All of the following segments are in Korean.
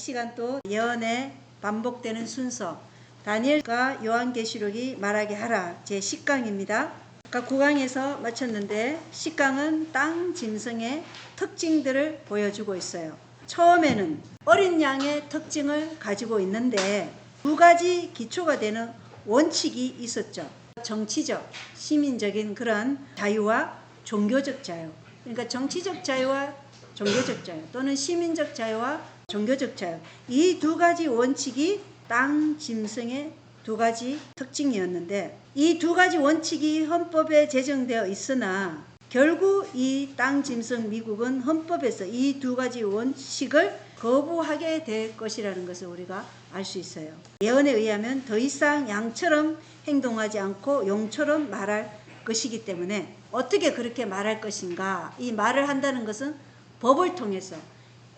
시간 또 예언의 반복되는 순서, 다니엘과 요한계시록이 말하게 하라 제 10강입니다. 아까 9강에서 마쳤는데 10강은 땅 짐승의 특징들을 보여주고 있어요. 처음에는 어린 양의 특징을 가지고 있는데 두 가지 기초가 되는 원칙이 있었죠. 정치적, 시민적인 그런 자유와 종교적 자유. 그러니까 정치적 자유와 종교적 자유 또는 시민적 자유와 종교적 자유. 이 두 가지 원칙이 땅 짐승의 두 가지 특징이었는데 이 두 가지 원칙이 헌법에 제정되어 있으나 결국 이 땅 짐승 미국은 헌법에서 이 두 가지 원칙을 거부하게 될 것이라는 것을 우리가 알 수 있어요. 예언에 의하면 더 이상 양처럼 행동하지 않고 용처럼 말할 것이기 때문에 어떻게 그렇게 말할 것인가? 이 말을 한다는 것은 법을 통해서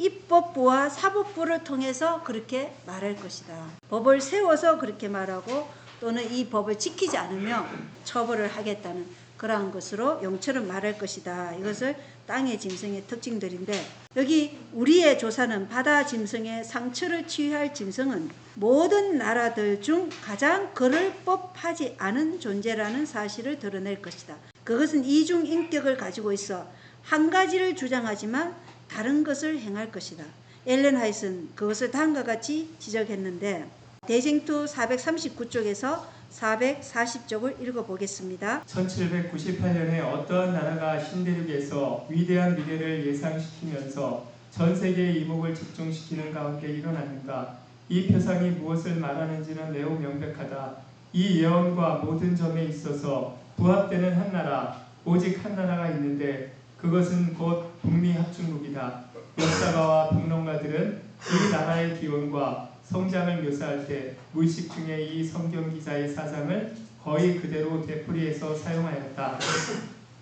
입법부와 사법부를 통해서 그렇게 말할 것이다. 법을 세워서 그렇게 말하고 또는 이 법을 지키지 않으면 처벌을 하겠다는 그러한 것으로 용처럼 말할 것이다. 이것을 땅의 짐승의 특징들인데 여기 우리의 조사는 바다 짐승의 상처를 치유할 짐승은 모든 나라들 중 가장 그럴 법하지 않은 존재라는 사실을 드러낼 것이다. 그것은 이중 인격을 가지고 있어 한 가지를 주장하지만 다른 것을 행할 것이다. 엘렌 화이트는 그것을 다음과 같이 지적했는데 대쟁투 439쪽에서 440쪽을 읽어보겠습니다. 1798년에 어떠한 나라가 신대륙에서 위대한 미래를 예상시키면서 전 세계의 이목을 집중시키는 가운데 일어났는가? 이 표상이 무엇을 말하는지는 매우 명백하다. 이 예언과 모든 점에 있어서 부합되는 한 나라, 오직 한 나라가 있는데 그것은 곧 북미 합중국이다. 역사가와 평론가들은 이 나라의 기원과 성장을 묘사할 때 무의식 중에 이 성경 기사의 사상을 거의 그대로 되풀이해서 사용하였다.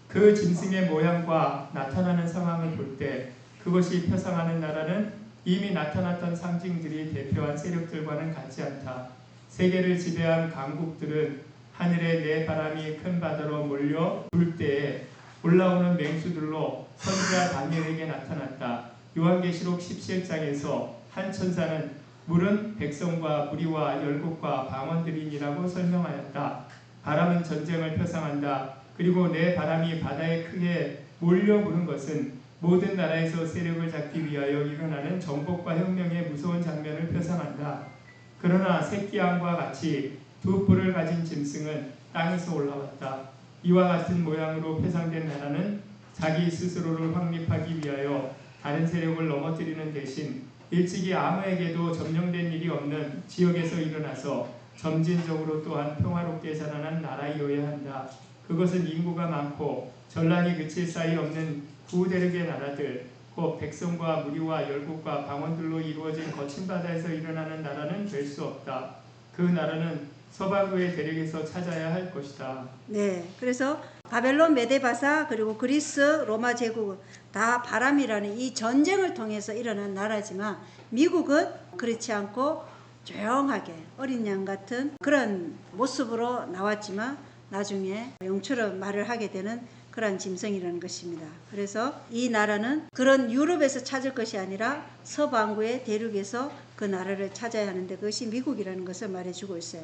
그 짐승의 모양과 나타나는 상황을 볼 때 그것이 표상하는 나라는 이미 나타났던 상징들이 대표한 세력들과는 같지 않다. 세계를 지배한 강국들은 하늘에 내 바람이 큰 바다로 몰려 불 때에 올라오는 맹수들로 선지자 다니엘에게 나타났다. 요한계시록 17장에서 한 천사는 물은 백성과 무리와 열국과 방언들이니라고 설명하였다. 바람은 전쟁을 표상한다. 그리고 내 바람이 바다에 크게 몰려 부는 것은 모든 나라에서 세력을 잡기 위하여 일어나는 정복과 혁명의 무서운 장면을 표상한다. 그러나 새끼양과 같이 두 뿔을 가진 짐승은 땅에서 올라왔다. 이와 같은 모양으로 표상된 나라는 자기 스스로를 확립하기 위하여 다른 세력을 넘어뜨리는 대신 일찍이 아무에게도 점령된 일이 없는 지역에서 일어나서 점진적으로 또한 평화롭게 자라난 나라이어야 한다. 그것은 인구가 많고 전란이 그칠 사이 없는 구대륙의 나라들, 곧 백성과 무리와 열국과 방언들로 이루어진 거친 바다에서 일어나는 나라는 될 수 없다. 그 나라는 서방구의 대륙에서 찾아야 할 것이다. 네, 그래서 바벨론, 메데바사 그리고 그리스, 로마 제국 다 바람이라는 이 전쟁을 통해서 일어난 나라지만 미국은 그렇지 않고 조용하게 어린 양 같은 그런 모습으로 나왔지만 나중에 용처럼 말을 하게 되는 그런 짐승이라는 것입니다. 그래서 이 나라는 그런 유럽에서 찾을 것이 아니라 서방구의 대륙에서 그 나라를 찾아야 하는데 그것이 미국이라는 것을 말해주고 있어요.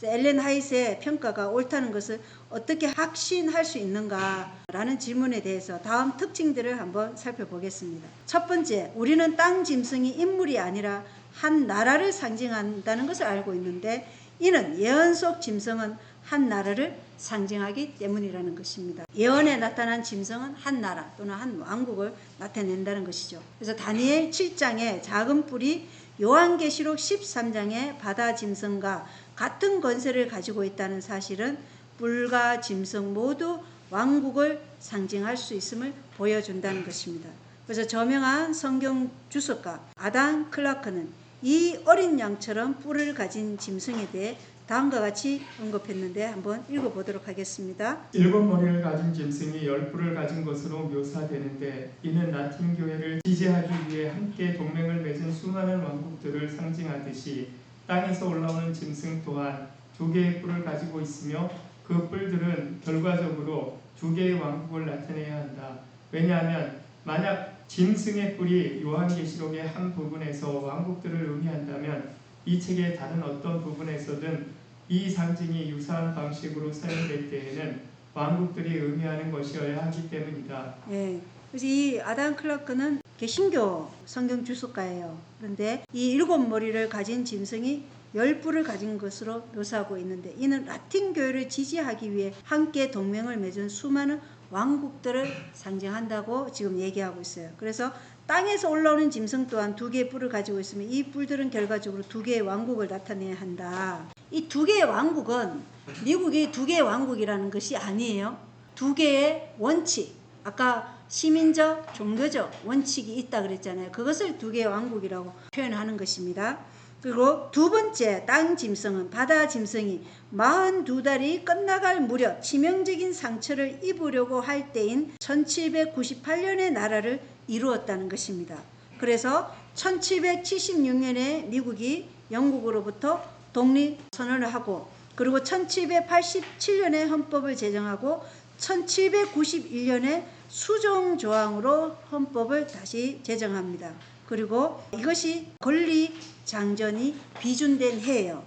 엘렌 화이트의 평가가 옳다는 것을 어떻게 확신할 수 있는가라는 질문에 대해서 다음 특징들을 한번 살펴보겠습니다. 첫 번째, 우리는 땅 짐승이 인물이 아니라 한 나라를 상징한다는 것을 알고 있는데 이는 예언 속 짐승은 한 나라를 상징하기 때문이라는 것입니다. 예언에 나타난 짐승은 한 나라 또는 한 왕국을 나타낸다는 것이죠. 그래서 다니엘 7장의 작은 뿔이 요한계시록 13장의 바다 짐승과 같은 권세를 가지고 있다는 사실은 뿔과 짐승 모두 왕국을 상징할 수 있음을 보여준다는 것입니다. 그래서 저명한 성경 주석가 아담 클라크는 이 어린 양처럼 뿔을 가진 짐승에 대해 다음과 같이 언급했는데 한번 읽어보도록 하겠습니다. 7머리를 가진 짐승이 10뿔을 가진 것으로 묘사되는데 이는 라틴 교회를 지지하기 위해 함께 동맹을 맺은 수많은 왕국들을 상징하듯이 땅에서 올라오는 짐승 또한 2개의 뿔을 가지고 있으며 그 뿔들은 결과적으로 2개의 왕국을 나타내야 한다. 왜냐하면 만약 짐승의 뿔이 요한계시록의 한 부분에서 왕국들을 의미한다면 이 책의 다른 어떤 부분에서든 이 상징이 유사한 방식으로 사용될 때에는 왕국들이 의미하는 것이어야 하기 때문이다. 예. 그래서 이 아담 클라크는 개신교 성경 주석가예요. 그런데 이 7머리를 가진 짐승이 10뿔을 가진 것으로 묘사하고 있는데, 이는 라틴 교회를 지지하기 위해 함께 동맹을 맺은 수많은 왕국들을 상징한다고 지금 얘기하고 있어요. 그래서 땅에서 올라오는 짐승 또한 2개의 뿔을 가지고 있으면 이 뿔들은 결과적으로 2개의 왕국을 나타내야 한다. 이 2개의 왕국은 미국이 2개의 왕국이라는 것이 아니에요. 2개의 원칙, 아까 시민적, 종교적 원칙이 있다 그랬잖아요. 그것을 2개의 왕국이라고 표현하는 것입니다. 그리고 두 번째 땅 짐승은, 바다 짐승이 42달이 끝나갈 무렵 치명적인 상처를 입으려고 할 때인 1798년의 나라를 이루었다는 것입니다. 그래서 1776년에 미국이 영국으로부터 독립 선언을 하고, 그리고 1787년에 헌법을 제정하고 1791년에 수정조항으로 헌법을 다시 제정합니다. 그리고 이것이 권리장전이 비준된 해예요.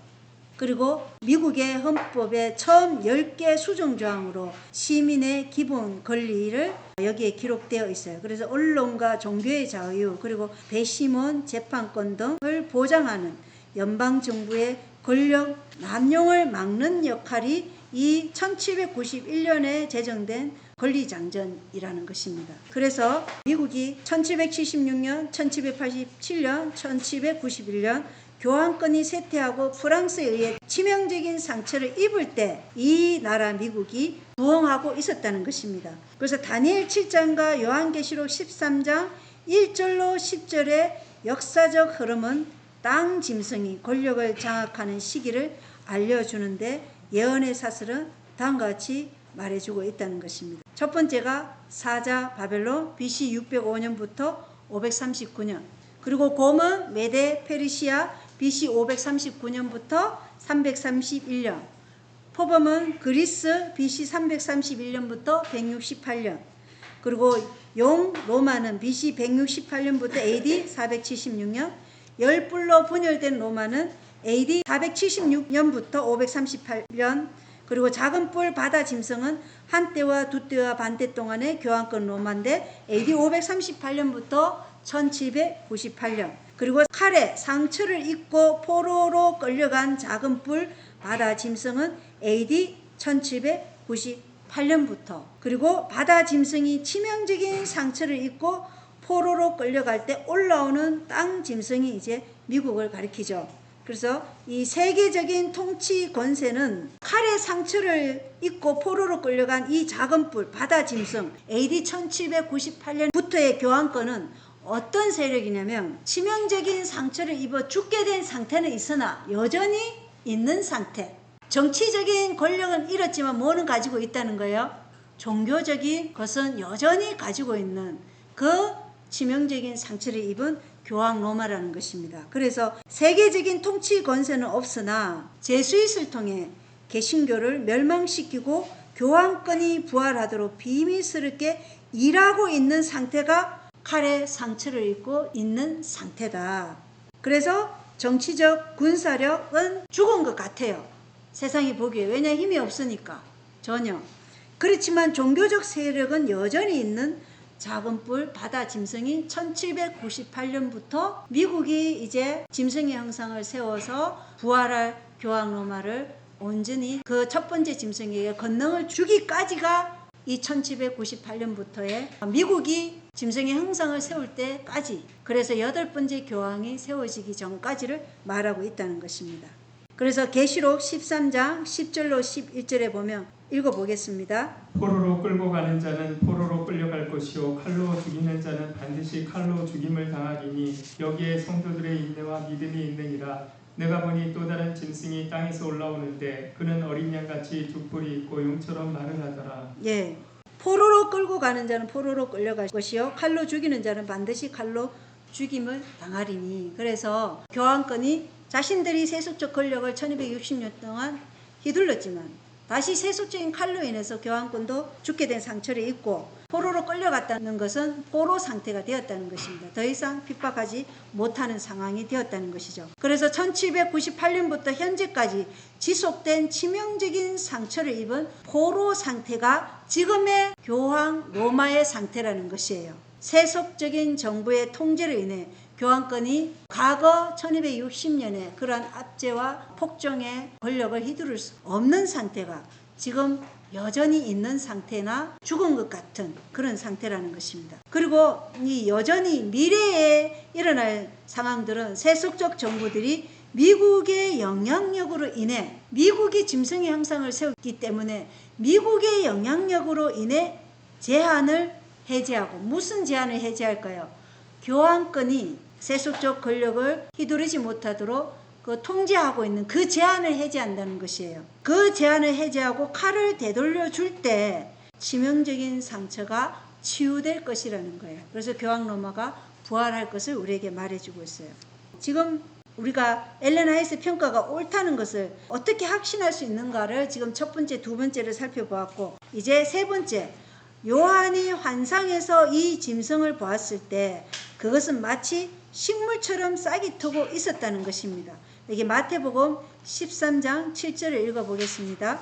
그리고 미국의 헌법의 처음 10개 수정조항으로 시민의 기본 권리를 여기에 기록되어 있어요. 그래서 언론과 종교의 자유, 그리고 배심원, 재판권 등을 보장하는 연방정부의 권력 남용을 막는 역할이 이 1791년에 제정된 권리장전이라는 것입니다. 그래서 미국이 1776년, 1787년, 1791년 교황권이 쇠퇴하고 프랑스에 의해 치명적인 상처를 입을 때 이 나라 미국이 부흥하고 있었다는 것입니다. 그래서 다니엘 7장과 요한계시록 13장 1절로 10절의 역사적 흐름은 땅 짐승이 권력을 장악하는 시기를 알려주는데, 예언의 사슬은 다음과 같이 말해주고 있다는 것입니다. 첫 번째가 사자 바벨론 BC 605년부터 539년, 그리고 곰은 메데 페르시아 BC 539년부터 331년, 표범은 그리스 BC 331년부터 168년, 그리고 용 로마는 BC 168년부터 AD 476년, 열뿔로 분열된 로마는 AD 476년부터 538년, 그리고 작은 뿔 바다 짐승은 한때와 두때와 반때 동안의 교황권 로마인데 AD 538년부터 1798년, 그리고 칼에 상처를 입고 포로로 끌려간 작은 뿔 바다 짐승은 AD 1798년부터, 그리고 바다 짐승이 치명적인 상처를 입고 포로로 끌려갈 때 올라오는 땅 짐승이 이제 미국을 가리키죠. 그래서 이 세계적인 통치 권세는 칼의 상처를 입고 포로로 끌려간 이 작은 뿔 바다 짐승 AD 1798년부터의 교황권은 어떤 세력이냐면, 치명적인 상처를 입어 죽게 된 상태는 있으나 여전히 있는 상태. 정치적인 권력은 잃었지만 뭐는 가지고 있다는 거예요? 종교적인 것은 여전히 가지고 있는 그 치명적인 상처를 입은 교황 로마라는 것입니다. 그래서 세계적인 통치 권세는 없으나 제수잇을 통해 개신교를 멸망시키고 교황권이 부활하도록 비밀스럽게 일하고 있는 상태가 칼의 상처를 입고 있는 상태다. 그래서 정치적 군사력은 죽은 것 같아요. 세상이 보기에. 왜냐, 힘이 없으니까. 전혀. 그렇지만 종교적 세력은 여전히 있는 작은 뿔 바다 짐승이 1798년부터 미국이 이제 짐승의 형상을 세워서 부활할 교황 로마를 온전히 그 첫 번째 짐승에게 권능을 주기까지가 이 1798년부터의 미국이 짐승의 형상을 세울 때까지, 그래서 8번째 교황이 세워지기 전까지를 말하고 있다는 것입니다. 그래서 계시록 13장 10절로 11절에 보면 읽어보겠습니다. 포로로 끌고 가는 자는 포로로 끌려갈 것이요 칼로 죽이는 자는 반드시 칼로 죽임을 당하리니 여기에 성도들의 인내와 믿음이 있느니라. 내가 보니 또 다른 짐승이 땅에서 올라오는데 그는 어린 양같이 두 뿔이 있고 용처럼 말을 하더라. 예, 포로로 끌고 가는 자는 포로로 끌려갈 것이요 칼로 죽이는 자는 반드시 칼로 죽임을 당하리니. 그래서 교황권이 자신들이 세속적 권력을 1260년 동안 휘둘렀지만 다시 세속적인 칼로 인해서 교황권도 죽게 된 상처를 입고 포로로 끌려갔다는 것은 포로 상태가 되었다는 것입니다. 더 이상 핍박하지 못하는 상황이 되었다는 것이죠. 그래서 1798년부터 현재까지 지속된 치명적인 상처를 입은 포로 상태가 지금의 교황 로마의 상태라는 것이에요. 세속적인 정부의 통제로 인해 교황권이 과거 1260년에 그러한 압제와 폭정의 권력을 휘두를 수 없는 상태가 지금 여전히 있는 상태나 죽은 것 같은 그런 상태라는 것입니다. 그리고 이 여전히 미래에 일어날 상황들은 세속적 정부들이 미국의 영향력으로 인해 미국이 짐승의 형상을 세웠기 때문에 미국의 영향력으로 인해 제한을 해제하고 무슨 제한을 해제할까요? 교황권이 세속적 권력을 휘두르지 못하도록 통제하고 있는 그 제한을 해제한다는 것이에요. 그 제한을 해제하고 칼을 되돌려 줄 때 치명적인 상처가 치유될 것이라는 거예요. 그래서 교황 로마가 부활할 것을 우리에게 말해주고 있어요. 지금 우리가 엘렌 화이트 평가가 옳다는 것을 어떻게 확신할 수 있는가를 지금 첫 번째, 두 번째를 살펴보았고, 이제 세 번째, 요한이 환상에서 이 짐승을 보았을 때 그것은 마치 식물처럼 싹이 트고 있었다는 것입니다. 여기 마태복음 13장 7절을 읽어보겠습니다.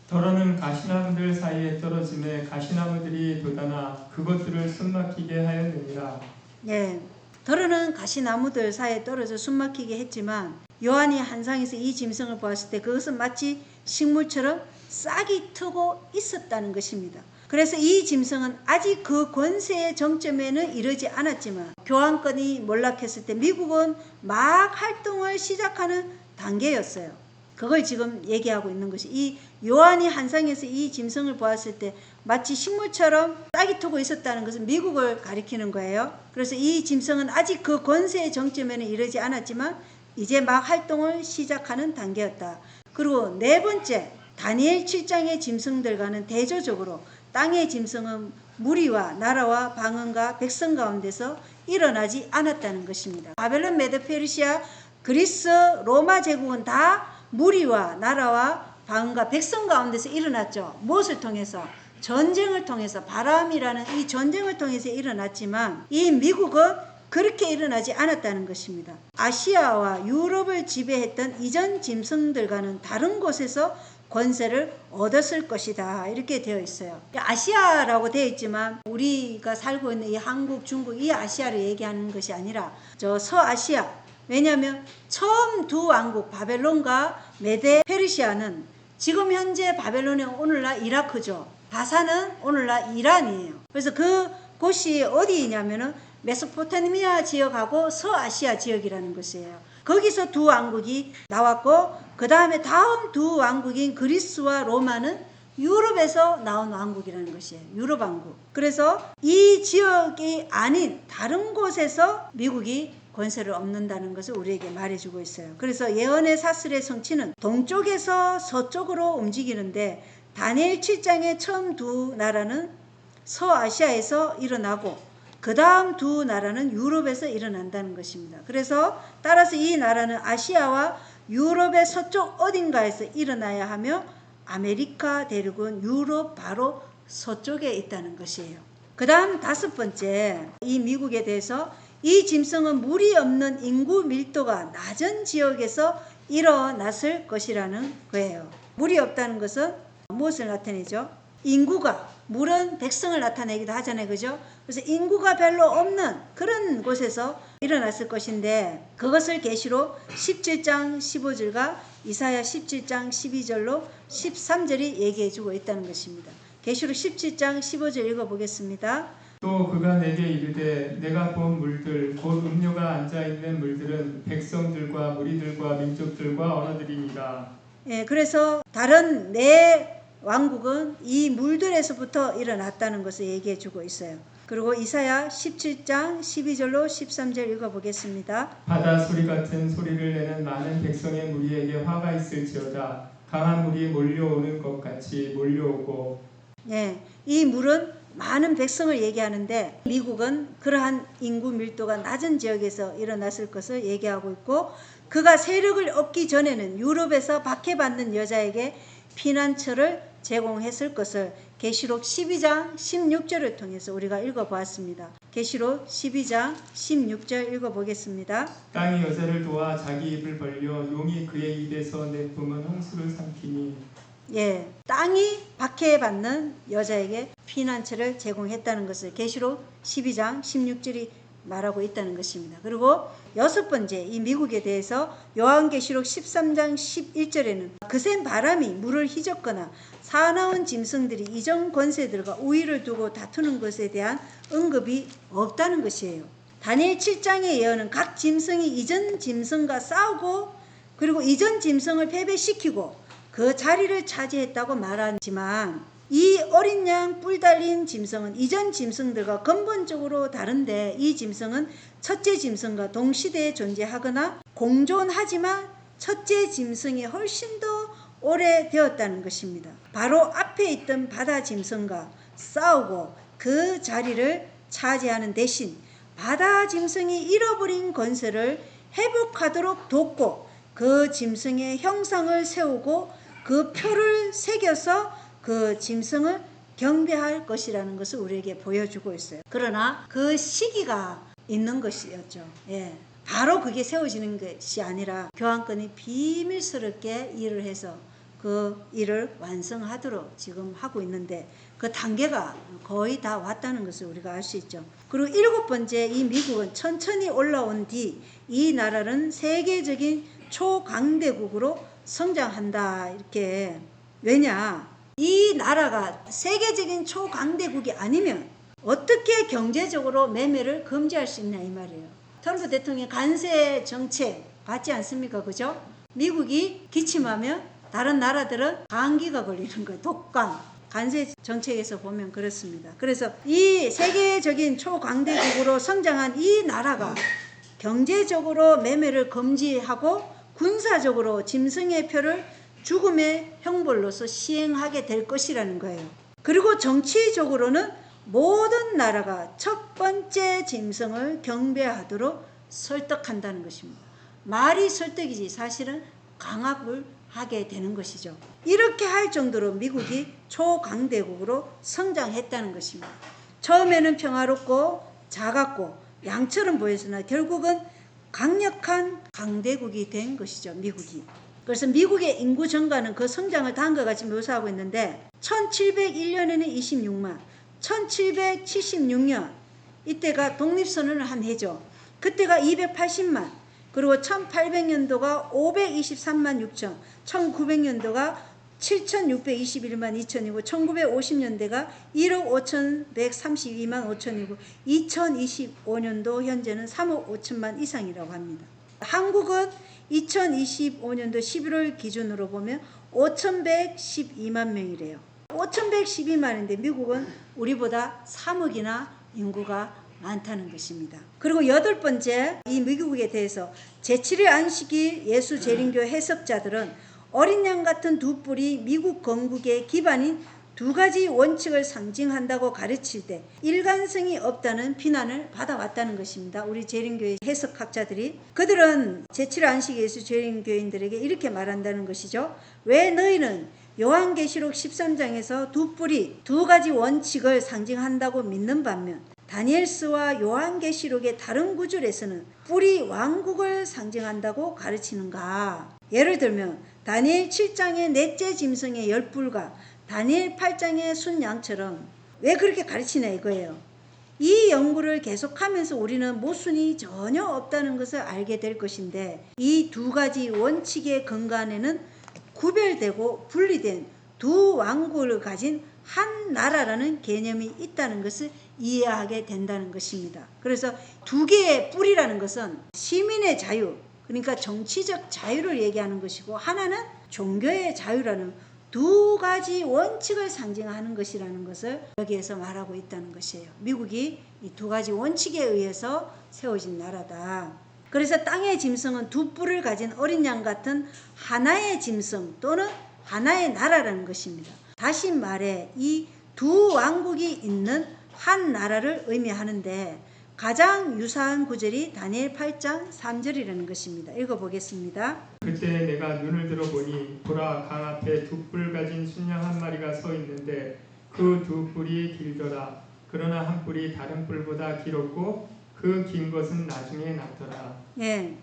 더러는 가시나무들 사이에 떨어짐에 가시나무들이 돋아나 그것들을 숨막히게 하였느니라. 네, 더러는 가시나무들 사이에 떨어져 숨막히게 했지만 요한이 환상에서 이 짐승을 보았을 때 그것은 마치 식물처럼 싹이 트고 있었다는 것입니다. 그래서 이 짐승은 아직 그 권세의 정점에는 이르지 않았지만 교황권이 몰락했을 때 미국은 막 활동을 시작하는 단계였어요. 그걸 지금 얘기하고 있는 것이, 이 요한이 환상에서 이 짐승을 보았을 때 마치 식물처럼 싹이 트고 있었다는 것은 미국을 가리키는 거예요. 그래서 이 짐승은 아직 그 권세의 정점에는 이르지 않았지만 이제 막 활동을 시작하는 단계였다. 그리고 네 번째, 다니엘 7장의 짐승들과는 대조적으로 땅의 짐승은 무리와 나라와 방언과 백성 가운데서 일어나지 않았다는 것입니다. 바벨론, 메도 페르시아, 그리스, 로마 제국은 다 무리와 나라와 방언과 백성 가운데서 일어났죠. 무엇을 통해서? 전쟁을 통해서, 바람이라는 이 전쟁을 통해서 일어났지만 이 미국은 그렇게 일어나지 않았다는 것입니다. 아시아와 유럽을 지배했던 이전 짐승들과는 다른 곳에서 권세를 얻었을 것이다, 이렇게 되어 있어요. 아시아라고 되어 있지만 우리가 살고 있는 이 한국, 중국, 이 아시아를 얘기하는 것이 아니라 저 서아시아. 왜냐하면 처음 두 왕국 바벨론과 메데 페르시아는 지금 현재 바벨론이 오늘날 이라크죠. 바사는 오늘날 이란이에요. 그래서 그 곳이 어디냐면은 메소포타미아 지역하고 서아시아 지역이라는 것이에요. 거기서 두 왕국이 나왔고, 그 다음에 다음 두 왕국인 그리스와 로마는 유럽에서 나온 왕국이라는 것이에요. 유럽 왕국. 그래서 이 지역이 아닌 다른 곳에서 미국이 권세를 얻는다는 것을 우리에게 말해주고 있어요. 그래서 예언의 사슬의 성취는 동쪽에서 서쪽으로 움직이는데 다니엘 7장의 처음 두 나라는 서아시아에서 일어나고 그 다음 두 나라는 유럽에서 일어난다는 것입니다. 그래서 따라서 이 나라는 아시아와 유럽의 서쪽 어딘가에서 일어나야 하며 아메리카 대륙은 유럽 바로 서쪽에 있다는 것이에요. 그 다음 다섯 번째, 이 미국에 대해서 이 짐승은 물이 없는 인구 밀도가 낮은 지역에서 일어났을 것이라는 거예요. 물이 없다는 것은 무엇을 나타내죠? 인구가, 물은 백성을 나타내기도 하잖아요. 그죠? 그래서 인구가 별로 없는 그런 곳에서 일어났을 것인데 그것을 계시록 17장 15절과 이사야 17장 12절로 13절이 얘기해주고 있다는 것입니다. 계시록 17장 15절 읽어보겠습니다. 또 그가 내게 이르되 내가 본 물들 곧 음료가 앉아있는 물들은 백성들과 무리들과 민족들과 언어들이니라. 예, 그래서 다른 네 왕국은 이 물들에서부터 일어났다는 것을 얘기해 주고 있어요. 그리고 이사야 17장 12절로 13절 읽어보겠습니다. 바다 소리 같은 소리를 내는 많은 백성의 무리에게 화가 있을지어다. 강한 물이 몰려오는 것 같이 몰려오고. 예, 이 물은 많은 백성을 얘기하는데 미국은 그러한 인구 밀도가 낮은 지역에서 일어났을 것을 얘기하고 있고, 그가 세력을 얻기 전에는 유럽에서 박해받는 여자에게 피난처를 제공했을 것을 계시록 12장 16절을 통해서 우리가 읽어보았습니다. 계시록 12장 16절 읽어보겠습니다. 땅이 여자를 도와 자기 입을 벌려 용이 그의 입에서 내뿜은 홍수를 삼키니. 예, 땅이 박해받는 여자에게 피난처를 제공했다는 것을 계시록 12장 16절이 말하고 있다는 것입니다. 그리고 여섯 번째, 이 미국에 대해서 요한계시록 13장 11절에는 거센 바람이 물을 휘젓거나 사나운 짐승들이 이전 권세들과 우위를 두고 다투는 것에 대한 언급이 없다는 것이에요. 다니엘 7장의 예언은 각 짐승이 이전 짐승과 싸우고 그리고 이전 짐승을 패배시키고 그 자리를 차지했다고 말하지만, 이 어린 양 뿔 달린 짐승은 이전 짐승들과 근본적으로 다른데, 이 짐승은 첫째 짐승과 동시대에 존재하거나 공존하지만 첫째 짐승이 훨씬 더 오래되었다는 것입니다. 바로 앞에 있던 바다 짐승과 싸우고 그 자리를 차지하는 대신 바다 짐승이 잃어버린 권세를 회복하도록 돕고 그 짐승의 형상을 세우고 그 표를 새겨서 그 짐승을 경배할 것이라는 것을 우리에게 보여주고 있어요. 그러나 그 시기가 있는 것이었죠. 예. 바로 그게 세워지는 것이 아니라 교황권이 비밀스럽게 일을 해서 그 일을 완성하도록 지금 하고 있는데, 그 단계가 거의 다 왔다는 것을 우리가 알 수 있죠. 그리고 일곱 번째, 이 미국은 천천히 올라온 뒤 이 나라는 세계적인 초강대국으로 성장한다. 이렇게. 왜냐? 이 나라가 세계적인 초강대국이 아니면 어떻게 경제적으로 매매를 금지할 수 있냐 이 말이에요. 트럼프 대통령의 관세 정책 봤지 않습니까? 그죠? 미국이 기침하면 다른 나라들은 감기가 걸리는 거예요. 독감. 관세 정책에서 보면 그렇습니다. 그래서 이 세계적인 초강대국으로 성장한 이 나라가 경제적으로 매매를 금지하고 군사적으로 짐승의 표를 죽음의 형벌로서 시행하게 될 것이라는 거예요. 그리고 정치적으로는 모든 나라가 첫 번째 짐승을 경배하도록 설득한다는 것입니다. 말이 설득이지 사실은 강압을 하게 되는 것이죠. 이렇게 할 정도로 미국이 초강대국으로 성장했다는 것입니다. 처음에는 평화롭고 작았고 양처럼 보였으나 결국은 강력한 강대국이 된 것이죠. 미국이. 그래서 미국의 인구 증가는 그 성장을 다음과 같이 묘사하고 있는데, 1701년에는 26만, 1776년 이때가 독립선언을 한 해죠. 그때가 280만, 그리고 1800년도가 523만 6천, 1900년도가 7621만 2천이고 1950년대가 1억 5132만 5천이고 2025년도 현재는 3억 5천만 이상이라고 합니다. 한국은 2025년도 11월 기준으로 보면 5112만 명이래요. 5112만인데 미국은 우리보다 3억이나 인구가 많다는 것입니다. 그리고 여덟 번째, 이 미국에 대해서 제7일 안식일 예수 재림교 해석자들은 어린 양 같은 두 뿔이 미국 건국의 기반인 두 가지 원칙을 상징한다고 가르칠 때 일관성이 없다는 비난을 받아왔다는 것입니다. 우리 재림교의 해석학자들이. 그들은 제7일 안식 예수 재림교인들에게 이렇게 말한다는 것이죠. 왜 너희는 요한계시록 13장에서 두 뿔이 두 가지 원칙을 상징한다고 믿는 반면 다니엘서와 요한계시록의 다른 구절에서는 뿔이 왕국을 상징한다고 가르치는가? 예를 들면 다니엘 7장의 넷째 짐승의 10뿔과 다니엘 8장의 순양처럼 왜 그렇게 가르치냐 이거예요. 이 연구를 계속하면서 우리는 모순이 전혀 없다는 것을 알게 될 것인데, 이 두 가지 원칙의 근간에는 구별되고 분리된 두 왕국을 가진 한 나라라는 개념이 있다는 것을 이해하게 된다는 것입니다. 그래서 두 개의 뿔이라는 것은 시민의 자유, 그러니까 정치적 자유를 얘기하는 것이고, 하나는 종교의 자유라는 두 가지 원칙을 상징하는 것이라는 것을 여기에서 말하고 있다는 것이에요. 미국이 이 두 가지 원칙에 의해서 세워진 나라다. 그래서 땅의 짐승은 두 뿔을 가진 어린 양 같은 하나의 짐승 또는 하나의 나라라는 것입니다. 다시 말해 이 두 왕국이 있는 한 나라를 의미하는데 가장 유사한 구절이 다니엘 8장 3절이라는 것입니다. 읽어보겠습니다. 그때 내가 눈을 들어보니 보라 강 앞에 두 뿔 가진 순양 한 마리가 서 있는데 그 두 뿔이 길더라. 그러나 한 뿔이 다른 뿔보다 길었고 그 긴 것은 나중에 났더라. 예,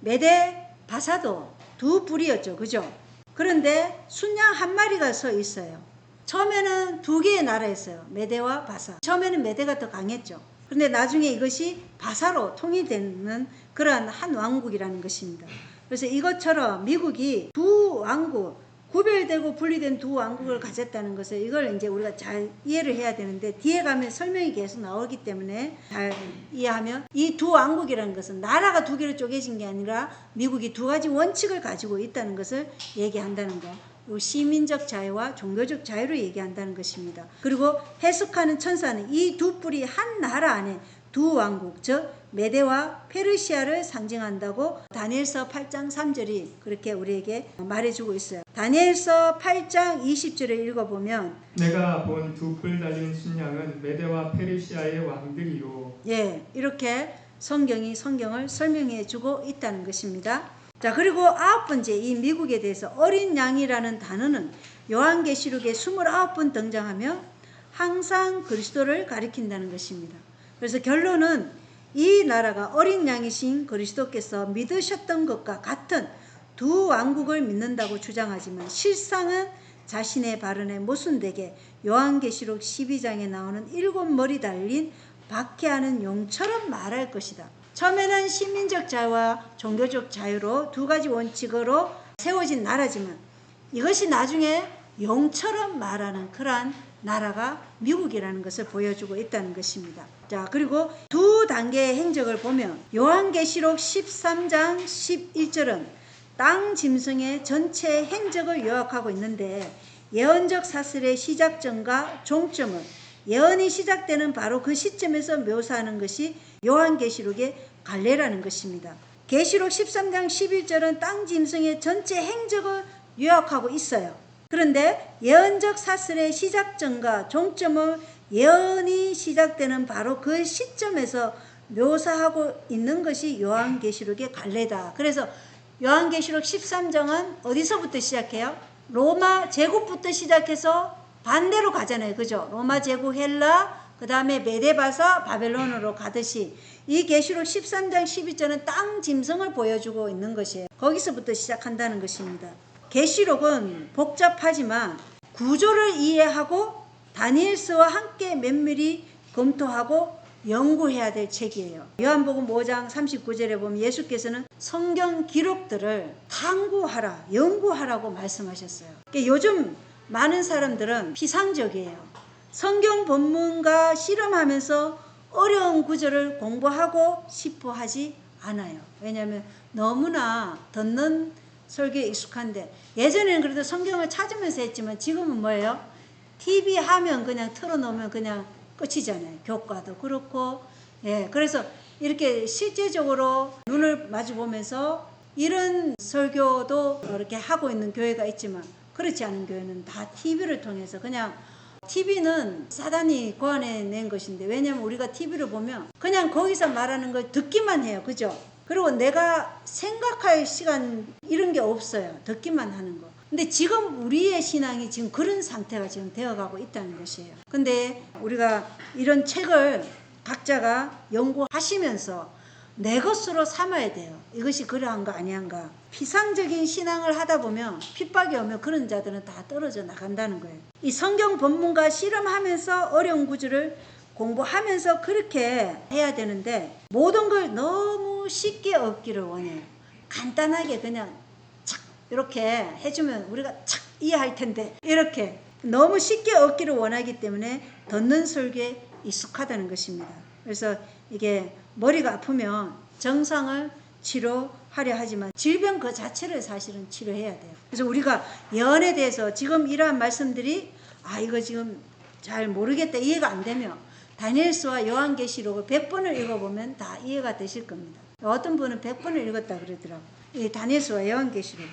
메대 바사도 두 뿔이었죠, 그죠? 그런데 순양 한 마리가 서 있어요. 처음에는 두 개의 나라였어요. 메대와 바사. 처음에는 메대가 더 강했죠. 그런데 나중에 이것이 바사로 통일되는 그러한 한 왕국이라는 것입니다. 그래서 이것처럼 미국이 두 왕국, 구별되고 분리된 두 왕국을 가졌다는 것을 이걸 이제 우리가 잘 이해를 해야 되는데 뒤에 가면 설명이 계속 나오기 때문에 잘 이해하면 이 두 왕국이라는 것은 나라가 두 개로 쪼개진 게 아니라 미국이 두 가지 원칙을 가지고 있다는 것을 얘기한다는 거. 시민적 자유와 종교적 자유를 얘기한다는 것입니다. 그리고 해석하는 천사는 이 두 뿔이 한 나라 안에 두 왕국, 즉 메대와 페르시아를 상징한다고 다니엘서 8장 3절이 그렇게 우리에게 말해주고 있어요. 다니엘서 8장 20절을 읽어보면 내가 본 두 뿔 달린 순양은 메대와 페르시아의 왕들이요. 예, 이렇게 성경이 성경을 설명해 주고 있다는 것입니다. 자, 그리고 9번째 이 미국에 대해서 어린 양이라는 단어는 요한계시록에 29번 등장하며 항상 그리스도를 가리킨다는 것입니다. 그래서 결론은 이 나라가 어린 양이신 그리스도께서 믿으셨던 것과 같은 두 왕국을 믿는다고 주장하지만 실상은 자신의 발언에 모순되게 요한계시록 12장에 나오는 7머리 달린 박해하는 용처럼 말할 것이다. 처음에는 시민적 자유와 종교적 자유로 두 가지 원칙으로 세워진 나라지만 이것이 나중에 용처럼 말하는 그러한 나라가 미국이라는 것을 보여주고 있다는 것입니다. 자, 그리고 두 단계의 행적을 보면 요한계시록 13장 11절은 땅 짐승의 전체 행적을 요약하고 있는데 예언적 사슬의 시작점과 종점은 예언이 시작되는 바로 그 시점에서 묘사하는 것이 요한계시록의 갈래라는 것입니다. 계시록 13장 11절은 땅 짐승의 전체 행적을 요약하고 있어요. 그런데 예언적 사슬의 시작점과 종점을 예언이 시작되는 바로 그 시점에서 묘사하고 있는 것이 요한계시록의 갈래다. 그래서 요한계시록 13장은 어디서부터 시작해요? 로마 제국부터 시작해서 반대로 가잖아요. 그죠? 로마 제국 헬라, 그 다음에 메데바사 바벨론으로 가듯이 이 계시록 13장 12절은 땅 짐승을 보여주고 있는 것이에요. 거기서부터 시작한다는 것입니다. 계시록은 복잡하지만 구조를 이해하고 다니엘서와 함께 면밀히 검토하고 연구해야 될 책이에요. 요한복음 5장 39절에 보면 예수께서는 성경 기록들을 탐구하라, 연구하라고 말씀하셨어요. 그러니까 요즘 많은 사람들은 피상적이에요. 성경 본문과 실험하면서 어려운 구절을 공부하고 싶어 하지 않아요. 왜냐하면 너무나 듣는 설교에 익숙한데 예전에는 그래도 성경을 찾으면서 했지만 지금은 뭐예요? TV 하면 그냥 틀어놓으면 그냥 끝이잖아요. 교과도 그렇고. 예, 그래서 이렇게 실제적으로 눈을 마주 보면서 이런 설교도 이렇게 하고 있는 교회가 있지만 그렇지 않은 교회는 다 TV를 통해서 그냥 TV는 사단이 고안해낸 것인데 왜냐하면 우리가 TV를 보면 그냥 거기서 말하는 걸 듣기만 해요. 그죠? 그리고 내가 생각할 시간 이런 게 없어요. 듣기만 하는 거. 근데 지금 우리의 신앙이 지금 그런 상태가 지금 되어가고 있다는 것이에요. 근데 우리가 이런 책을 각자가 연구하시면서 내 것으로 삼아야 돼요. 이것이 그러한가 아니한가. 피상적인 신앙을 하다 보면 핍박이 오면 그런 자들은 다 떨어져 나간다는 거예요. 이 성경 본문과 실험하면서 어려운 구절을 공부하면서 그렇게 해야 되는데 모든 걸 너무 쉽게 얻기를 원해요. 간단하게 그냥 착 이렇게 해주면 우리가 착 이해할 텐데 이렇게 너무 쉽게 얻기를 원하기 때문에 듣는 설교에 익숙하다는 것입니다. 그래서 이게 머리가 아프면 정상을 치료하려 하지만 질병 그 자체를 사실은 치료해야 돼요. 그래서 우리가 예언에 대해서 지금 이러한 말씀들이 이거 지금 잘 모르겠다 이해가 안 되면 다니엘서와 요한계시록을 100번을 읽어보면 다 이해가 되실 겁니다. 어떤 분은 100번을 읽었다 그러더라고요. 이 다니엘서와 요한계시록.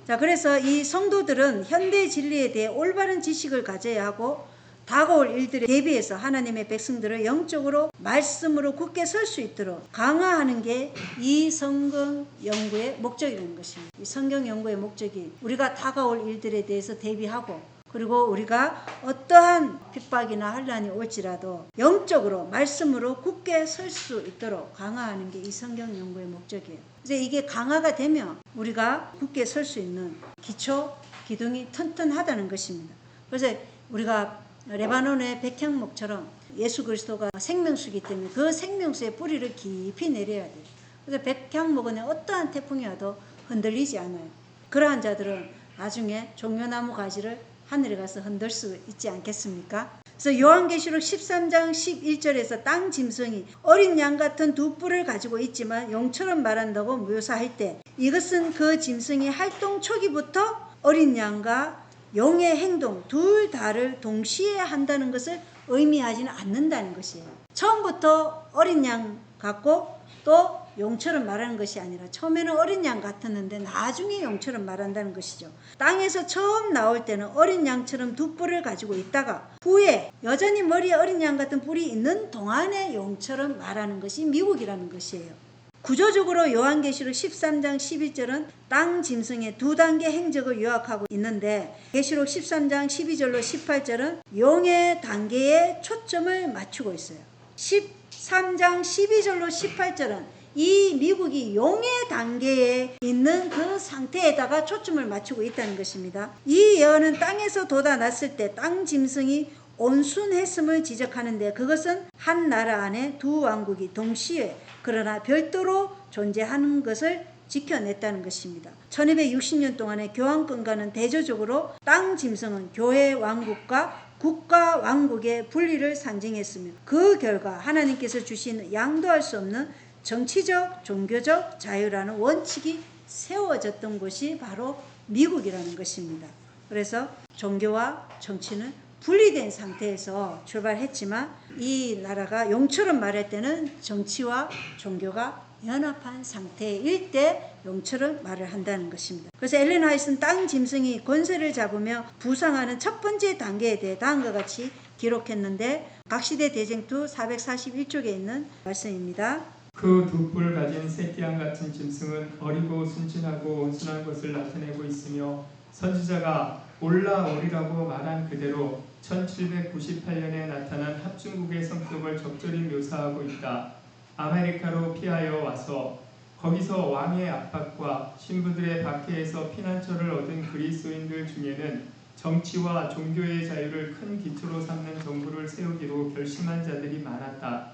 자, 그래서 이 성도들은 현대 진리에 대해 올바른 지식을 가져야 하고 다가올 일들에 대비해서 하나님의 백성들을 영적으로 말씀으로 굳게 설 수 있도록 강화하는 게 이 성경 연구의 목적이라는 것입니다. 이 성경 연구의 목적이 우리가 다가올 일들에 대해서 대비하고, 그리고 우리가 어떠한 핍박이나 환난이 올지라도 영적으로 말씀으로 굳게 설 수 있도록 강화하는 게 이 성경 연구의 목적이에요. 이제 이게 강화가 되면 우리가 굳게 설 수 있는 기초 기둥이 튼튼하다는 것입니다. 그래서 우리가 레바논의 백향목처럼 예수 그리스도가 생명수이기 때문에 그 생명수의 뿌리를 깊이 내려야 돼요. 그래서 백향목은 어떠한 태풍이 와도 흔들리지 않아요. 그러한 자들은 나중에 종려나무 가지를 하늘에 가서 흔들 수 있지 않겠습니까? 그래서 요한계시록 13장 11절에서 땅 짐승이 어린 양 같은 두 뿔을 가지고 있지만 용처럼 말한다고 묘사할 때, 이것은 그 짐승이 활동 초기부터 어린 양과 용의 행동 둘 다를 동시에 한다는 것을 의미하지는 않는다는 것이에요. 처음부터 어린 양 같고 또 용처럼 말하는 것이 아니라 처음에는 어린 양 같았는데 나중에 용처럼 말한다는 것이죠. 땅에서 처음 나올 때는 어린 양처럼 두 뿔을 가지고 있다가 후에 여전히 머리에 어린 양 같은 뿔이 있는 동안에 용처럼 말하는 것이 미국이라는 것이에요. 구조적으로 요한계시록 13장 11절은 땅 짐승의 두 단계 행적을 요약하고 있는데, 계시록 13장 12절로 18절은 용의 단계에 초점을 맞추고 있어요. 13장 12절로 18절은 이 미국이 용의 단계에 있는 그 상태에다가 초점을 맞추고 있다는 것입니다. 이 예언은 땅에서 돋아났을 때 땅 짐승이 온순했음을 지적하는데, 그것은 한 나라 안에 두 왕국이 동시에 그러나 별도로 존재하는 것을 지켜냈다는 것입니다. 1260년 동안의 교황권과는 대조적으로 땅 짐승은 교회 왕국과 국가 왕국의 분리를 상징했으며, 그 결과 하나님께서 주신 양도할 수 없는 정치적, 종교적 자유라는 원칙이 세워졌던 곳이 바로 미국이라는 것입니다. 그래서 종교와 정치는 분리된 상태에서 출발했지만 이 나라가 용처럼 말할 때는 정치와 종교가 연합한 상태일 때 용처럼 말을 한다는 것입니다. 그래서 엘렌 화이트는 땅 짐승이 권세를 잡으며 부상하는 첫 번째 단계에 대해 다음과 같이 기록했는데, 각시대 대쟁투 441쪽에 있는 말씀입니다. 그 두 뿔 가진 새끼양 같은 짐승은 어리고 순진하고 온순한 것을 나타내고 있으며, 선지자가 올라오리라고 말한 그대로 1798년에 나타난 합중국의 성격을 적절히 묘사하고 있다. 아메리카로 피하여 와서 거기서 왕의 압박과 신부들의 박해에서 피난처를 얻은 그리스도인들 중에는 정치와 종교의 자유를 큰 기초로 삼는 정부를 세우기로 결심한 자들이 많았다.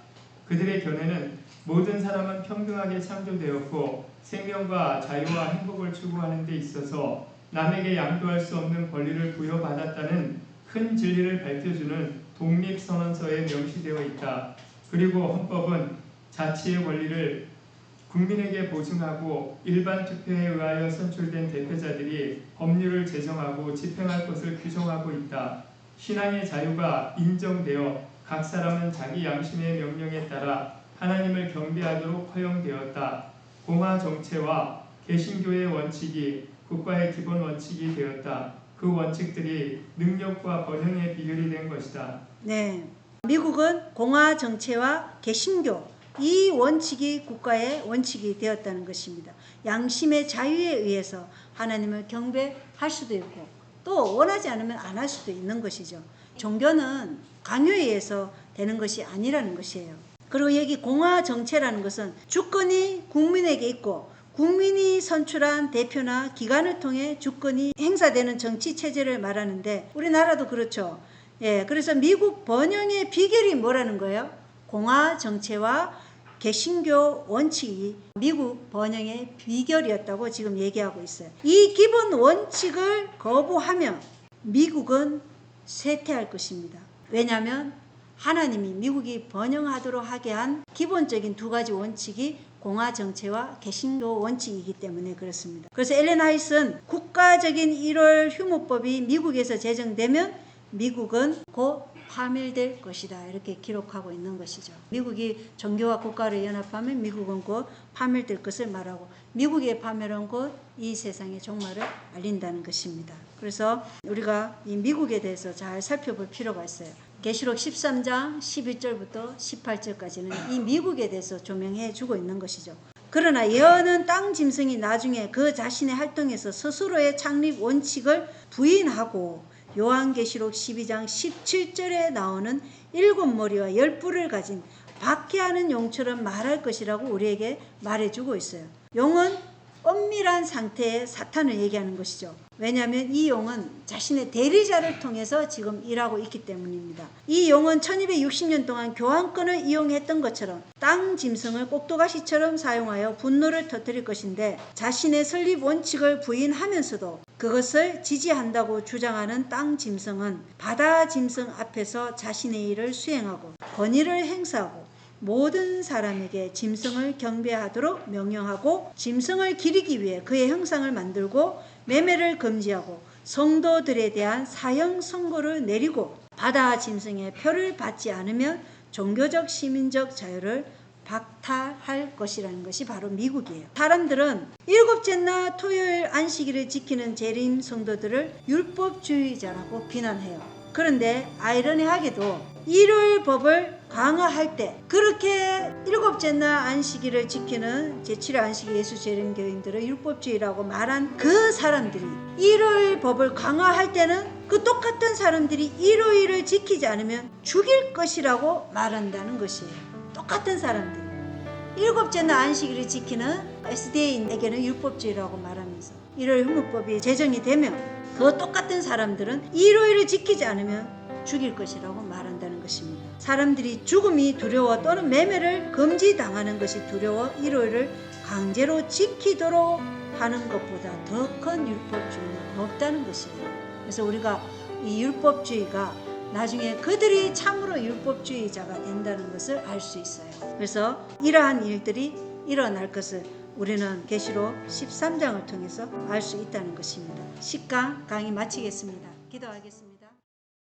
그들의 견해는 모든 사람은 평등하게 창조되었고 생명과 자유와 행복을 추구하는 데 있어서 남에게 양도할 수 없는 권리를 부여받았다는 큰 진리를 밝혀주는 독립선언서에 명시되어 있다. 그리고 헌법은 자치의 권리를 국민에게 보증하고 일반 투표에 의하여 선출된 대표자들이 법률을 제정하고 집행할 것을 규정하고 있다. 신앙의 자유가 인정되어 각 사람은 자기 양심의 명령에 따라 하나님을 경배하도록 허용되었다. 공화 정체와 개신교의 원칙이 국가의 기본 원칙이 되었다. 그 원칙들이 능력과 번영의 비결이 된 것이다. 네, 미국은 공화 정체와 개신교 이 원칙이 국가의 원칙이 되었다는 것입니다. 양심의 자유에 의해서 하나님을 경배할 수도 있고 또 원하지 않으면 안 할 수도 있는 것이죠. 종교는 강요에 의해서 되는 것이 아니라는 것이에요. 그리고 여기 공화 정체라는 것은 주권이 국민에게 있고 국민이 선출한 대표나 기관을 통해 주권이 행사되는 정치 체제를 말하는데, 우리나라도 그렇죠. 예, 그래서 미국 번영의 비결이 뭐라는 거예요? 공화 정체와 개신교 원칙이 미국 번영의 비결이었다고 지금 얘기하고 있어요. 이 기본 원칙을 거부하면 미국은 쇠퇴할 것입니다. 왜냐하면 하나님이 미국이 번영하도록 하게 한 기본적인 두 가지 원칙이 공화 정체와 개신교 원칙이기 때문에 그렇습니다. 그래서 엘렌 화이트는 국가적인 1월 휴무법이 미국에서 제정되면 미국은 곧 파멸될 것이다 이렇게 기록하고 있는 것이죠. 미국이 종교와 국가를 연합하면 미국은 곧 파멸될 것을 말하고 미국의 파멸은 곧 이 세상의 종말을 알린다는 것입니다. 그래서 우리가 이 미국에 대해서 잘 살펴볼 필요가 있어요. 계시록 13장 11절부터 18절까지는 이 미국에 대해서 조명해 주고 있는 것이죠. 그러나 예언은 땅 짐승이 나중에 그 자신의 활동에서 스스로의 창립 원칙을 부인하고 요한계시록 12장 17절에 나오는 7머리와 10뿔을 가진 박해하는 용처럼 말할 것이라고 우리에게 말해주고 있어요. 용은 엄밀한 상태의 사탄을 얘기하는 것이죠. 왜냐하면 이 용은 자신의 대리자를 통해서 지금 일하고 있기 때문입니다. 이 용은 1260년 동안 교환권을 이용했던 것처럼 땅 짐승을 꼭두가시처럼 사용하여 분노를 터뜨릴 것인데 자신의 설립 원칙을 부인하면서도 그것을 지지한다고 주장하는 땅 짐승은 바다 짐승 앞에서 자신의 일을 수행하고 권위를 행사하고 모든 사람에게 짐승을 경배하도록 명령하고 짐승을 기리기 위해 그의 형상을 만들고 매매를 금지하고 성도들에 대한 사형 선고를 내리고 바다 짐승의 표를 받지 않으면 종교적 시민적 자유를 박탈할 것이라는 것이 바로 미국이에요. 사람들은 일곱째나 토요일 안식일을 지키는 재림 성도들을 율법주의자라고 비난해요. 그런데 아이러니하게도 일요일 법을 강화할 때 그렇게 일곱째나 안식일을 지키는 제7회 안식 예수 재림교인들을 율법주의라고 말한 그 사람들이 일요일 법을 강화할 때는 그 똑같은 사람들이 일요일을 지키지 않으면 죽일 것이라고 말한다는 것이에요. 똑같은 사람들. 일곱째나 안식일을 지키는 SDA인에게는 율법주의라고 말하면서 일요일 휴무법이 제정이 되면 그 똑같은 사람들은 일요일을 지키지 않으면 죽일 것이라고 말한다는 것입니다. 사람들이 죽음이 두려워 또는 매매를 금지당하는 것이 두려워 일요일을 강제로 지키도록 하는 것보다 더 큰 율법주의는 없다는 것이에요. 그래서 우리가 이 율법주의가 나중에 그들이 참으로 율법주의자가 된다는 것을 알 수 있어요. 그래서 이러한 일들이 일어날 것을 우리는 계시록 13장을 통해서 알 수 있다는 것입니다. 10강 강의 마치겠습니다. 기도하겠습니다.